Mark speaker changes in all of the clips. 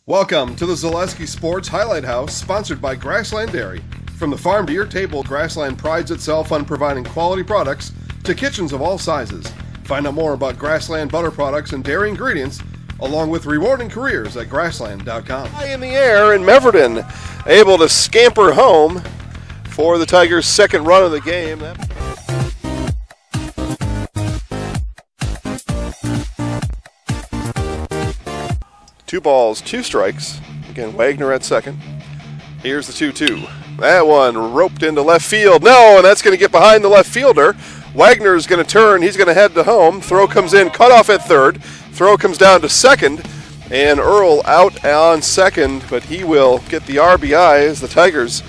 Speaker 1: Welcome to the Zaleski Sports Highlight House, sponsored by Grassland Dairy. From the farm to your table, Grassland prides itself on providing quality products to kitchens of all sizes. Find out more about Grassland butter products and dairy ingredients, along with rewarding careers at grassland.com. High in the air, and Meverton able to scamper home for the Tigers' second run of the game. 2 balls, 2 strikes. Again, Wagner at second. Here's the 2-2. That one roped into left field. No, and that's going to get behind the left fielder. Wagner's going to turn. He's going to head to home. Throw comes in, cut off at third. Throw comes down to second. And Earl out on second, but he will get the RBI as the Tigers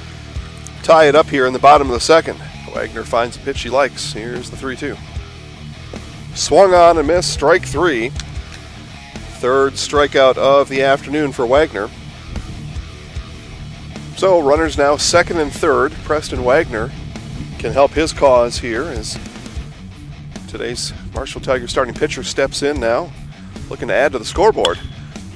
Speaker 1: tie it up here in the bottom of the second. Wagner finds a pitch he likes. Here's the 3-2. Swung on and missed, strike 3. Third strikeout of the afternoon for Wagner. So runners now second and third. Preston Wagner can help his cause here as today's Marshfield Tigers starting pitcher steps in now, looking to add to the scoreboard.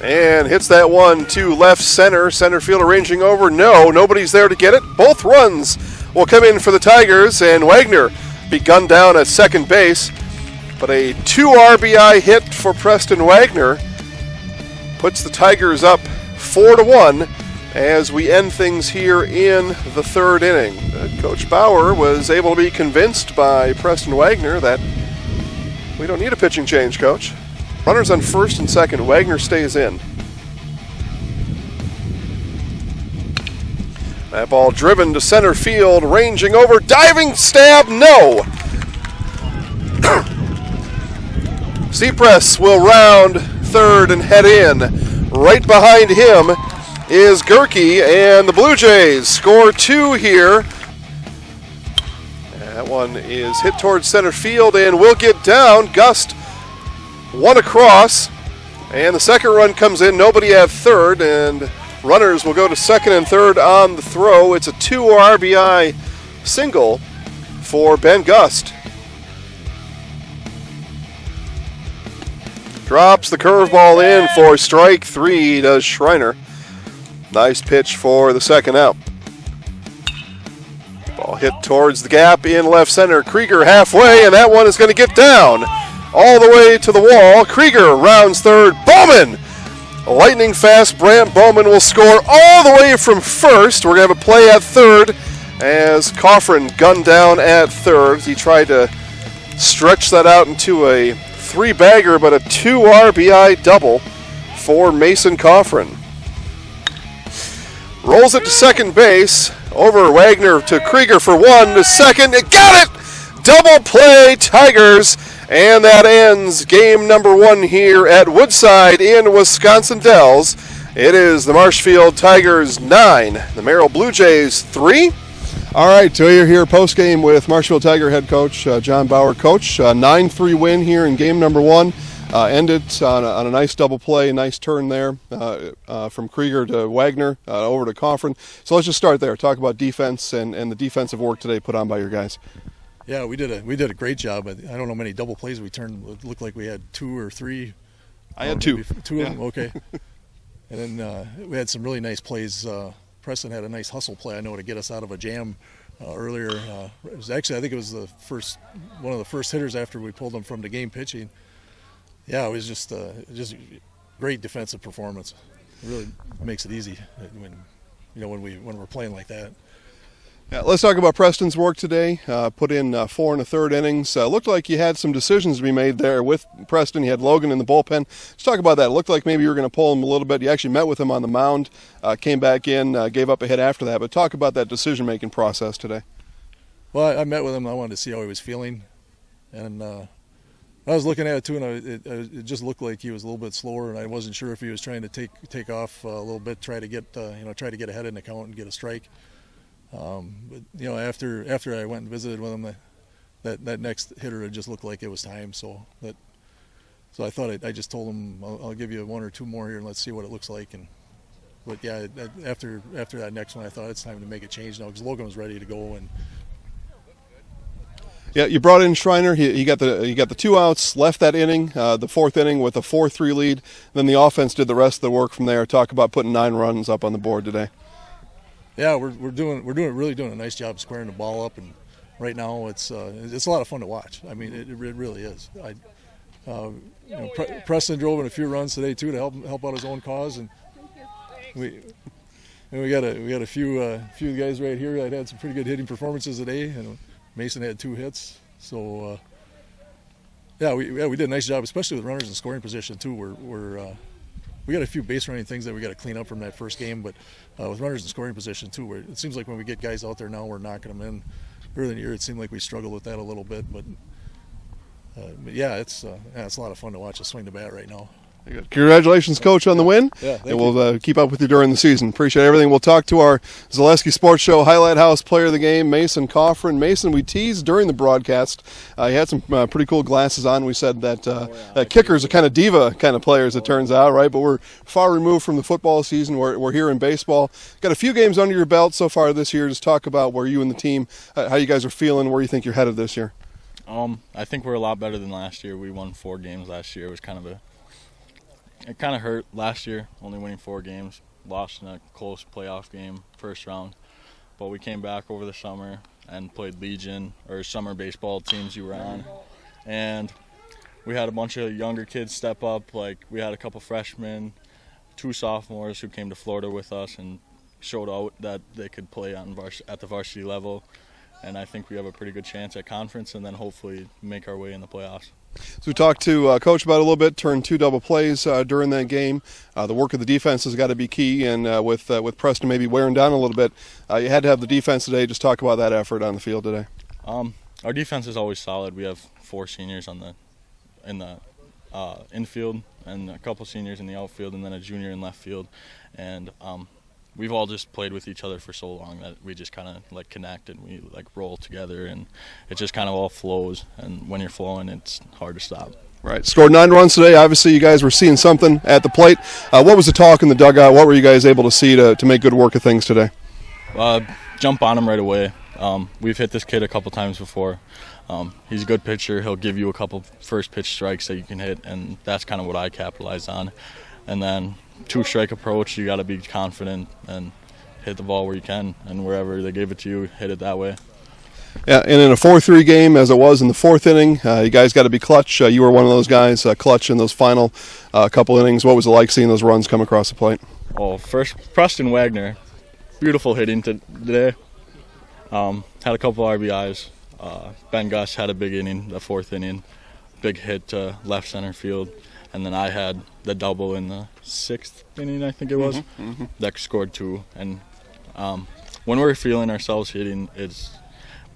Speaker 1: And hits that one to left center. Center field arranging over. No, nobody's there to get it. Both runs will come in for the Tigers, and Wagner be gunned down at second base. But a 2 RBI hit for Preston Wagner puts the Tigers up 4-1 as we end things here in the third inning. Coach Bauer was able to be convinced by Preston Wagner that we don't need a pitching change, Coach. Runners on first and second. Wagner stays in. That ball driven to center field, ranging over, diving stab, no! Seapress will round third and head in. Right behind him is Gerke, and the Blue Jays score 2 here. That one is hit towards center field and will get down. Gust one across, and the second run comes in. Nobody at third, and runners will go to second and third on the throw. It's a 2 RBI single for Ben Gust. Drops the curveball in for strike 3, does Schreiner. Nice pitch for the second out. Ball hit towards the gap in left center. Krieger halfway, and that one is going to get down all the way to the wall. Krieger rounds third. Bowman! Lightning fast Brant Bowman will score all the way from first. We're going to have a play at third as Coffrin gunned down at third. He tried to stretch that out into a 3-bagger, but a 2 RBI double for Mason Coffrin. Rolls it to second base. Over Wagner to Krieger for 1 to second. It got it! Double play Tigers. And that ends game number 1 here at Woodside in Wisconsin Dells. It is the Marshfield Tigers 9, the Merrill Bluejays 3. All right, so you're here post-game with Marshfield Tiger head coach John Bauer. Coach, 9-3 win here in game number 1. Ended on a nice double play, nice turn there from Krieger to Wagner, over to Coffrin. So let's just start there. Talk about defense and the defensive work today put on by your guys.
Speaker 2: Yeah, we did a great job. I don't know how many double plays we turned. It looked like we had 2 or 3.
Speaker 1: I had 2.
Speaker 2: 2 of them, okay. And then we had some really nice plays. Preston had a nice hustle play, I know, to get us out of a jam earlier. It was actually, I think it was one of the first hitters after we pulled them from the game pitching. Yeah, it was just great defensive performance. It really makes it easy when we're playing like that.
Speaker 1: Yeah, let's talk about Preston's work today. Put in 4 1/3 innings. Looked like you had some decisions to be made there with Preston. You had Logan in the bullpen. Let's talk about that. It looked like maybe you were going to pull him a little bit. You actually met with him on the mound, came back in, gave up a hit after that. But talk about that decision-making process today.
Speaker 2: Well, I met with him. I wanted to see how he was feeling. And I was looking at it too, and it just looked like he was a little bit slower, and I wasn't sure if he was trying to take off a little bit, try to get ahead in the count and get a strike. But after I went and visited with him, that next hitter, it just looked like it was time. So I thought I just told him I'll give you 1 or 2 more here and let's see what it looks like. But yeah, after that next one, I thought it's time to make a change now because Logan was ready to go. And
Speaker 1: Yeah, you brought in Schreiner. He got the 2 outs, left that inning, the 4th inning with a 4-3 lead. Then the offense did the rest of the work from there. Talk about putting 9 runs up on the board today.
Speaker 2: Yeah, we're really doing a nice job squaring the ball up, and right now it's a lot of fun to watch. I mean, it really is. Preston drove in a few runs today too to help out his own cause, and we got a few guys right here that had some pretty good hitting performances today, and Mason had 2 hits. So we did a nice job, especially with runners in scoring position too. We got a few base running things that we got to clean up from that first game, but with runners in scoring position too, it seems like when we get guys out there now, we're knocking them in. Early in the year, it seemed like we struggled with that a little bit, but yeah, it's a lot of fun to watch us swing the bat right now.
Speaker 1: Congratulations, Coach, on the win.
Speaker 2: Yeah,
Speaker 1: and we'll keep up with you during the season. Appreciate everything. We'll talk to our Zaleski Sports Show Highlight House player of the game, Mason Coffrin. Mason, we teased during the broadcast. He had some pretty cool glasses on. We said that kickers are kind of diva kind of players, it turns out, right? But we're far removed from the football season. We're here in baseball. Got a few games under your belt so far this year. Just talk about where you and the team, how you guys are feeling, where you think you're headed this year.
Speaker 3: I think we're a lot better than last year. We won 4 games last year. It kind of hurt last year, only winning 4 games. Lost in a close playoff game, first round. But we came back over the summer and played Legion, or summer baseball teams you were on. And we had a bunch of younger kids step up. Like, we had a couple freshmen, 2 sophomores who came to Florida with us and showed out that they could play at the varsity level. And I think we have a pretty good chance at conference and then hopefully make our way in the playoffs.
Speaker 1: So we talked to Coach about it a little bit, turned 2 double plays during that game. The work of the defense has got to be key, and with Preston maybe wearing down a little bit, you had to have the defense today. Just talk about that effort on the field today.
Speaker 3: Our defense is always solid. We have 4 seniors in the infield and a couple seniors in the outfield and then a junior in left field. And we've all just played with each other for so long that we just kind of like connect and we like roll together, and it just kind of all flows. And when you're flowing, it's hard to stop.
Speaker 1: Right. Scored 9 runs today. Obviously, you guys were seeing something at the plate. What was the talk in the dugout? What were you guys able to see to make good work of things today?
Speaker 3: Jump on him right away. We've hit this kid a couple times before. He's a good pitcher. He'll give you a couple first pitch strikes that you can hit, and that's kind of what I capitalized on. And then 2-strike approach, you got to be confident and hit the ball where you can, and wherever they gave it to you, hit it that way.
Speaker 1: Yeah, and in a 4-3 game, as it was in the 4th inning, you guys got to be clutch. You were one of those guys clutch in those final couple innings. What was it like seeing those runs come across the plate?
Speaker 3: Oh, first, Preston Wagner, beautiful hitting today. Had a couple RBIs. Ben Gus had a big inning, the 4th inning, big hit to left center field. And then I had the double in the 6th inning, I think it was, that scored 2. And when we're feeling ourselves hitting,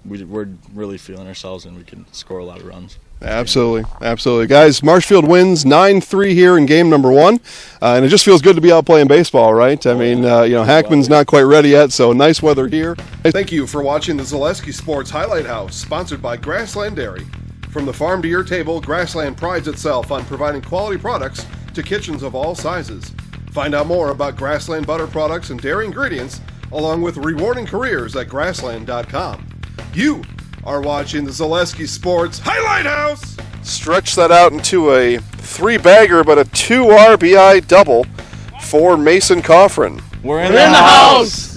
Speaker 3: we're really feeling ourselves, and we can score a lot of runs.
Speaker 1: Absolutely, absolutely. Guys, Marshfield wins 9-3 here in game number 1, and it just feels good to be out playing baseball, right? I mean, Hackman's not quite ready yet, so nice weather here. Thank you for watching the Zaleski Sports Highlight House, sponsored by Grassland Dairy. From the farm to your table, Grassland prides itself on providing quality products to kitchens of all sizes. Find out more about Grassland butter products and dairy ingredients, along with rewarding careers at grassland.com. You are watching the Zaleski Sports Highlight House. Stretch that out into a 3-bagger, but a 2 RBI double for Mason Coffrin.
Speaker 3: We're in the house!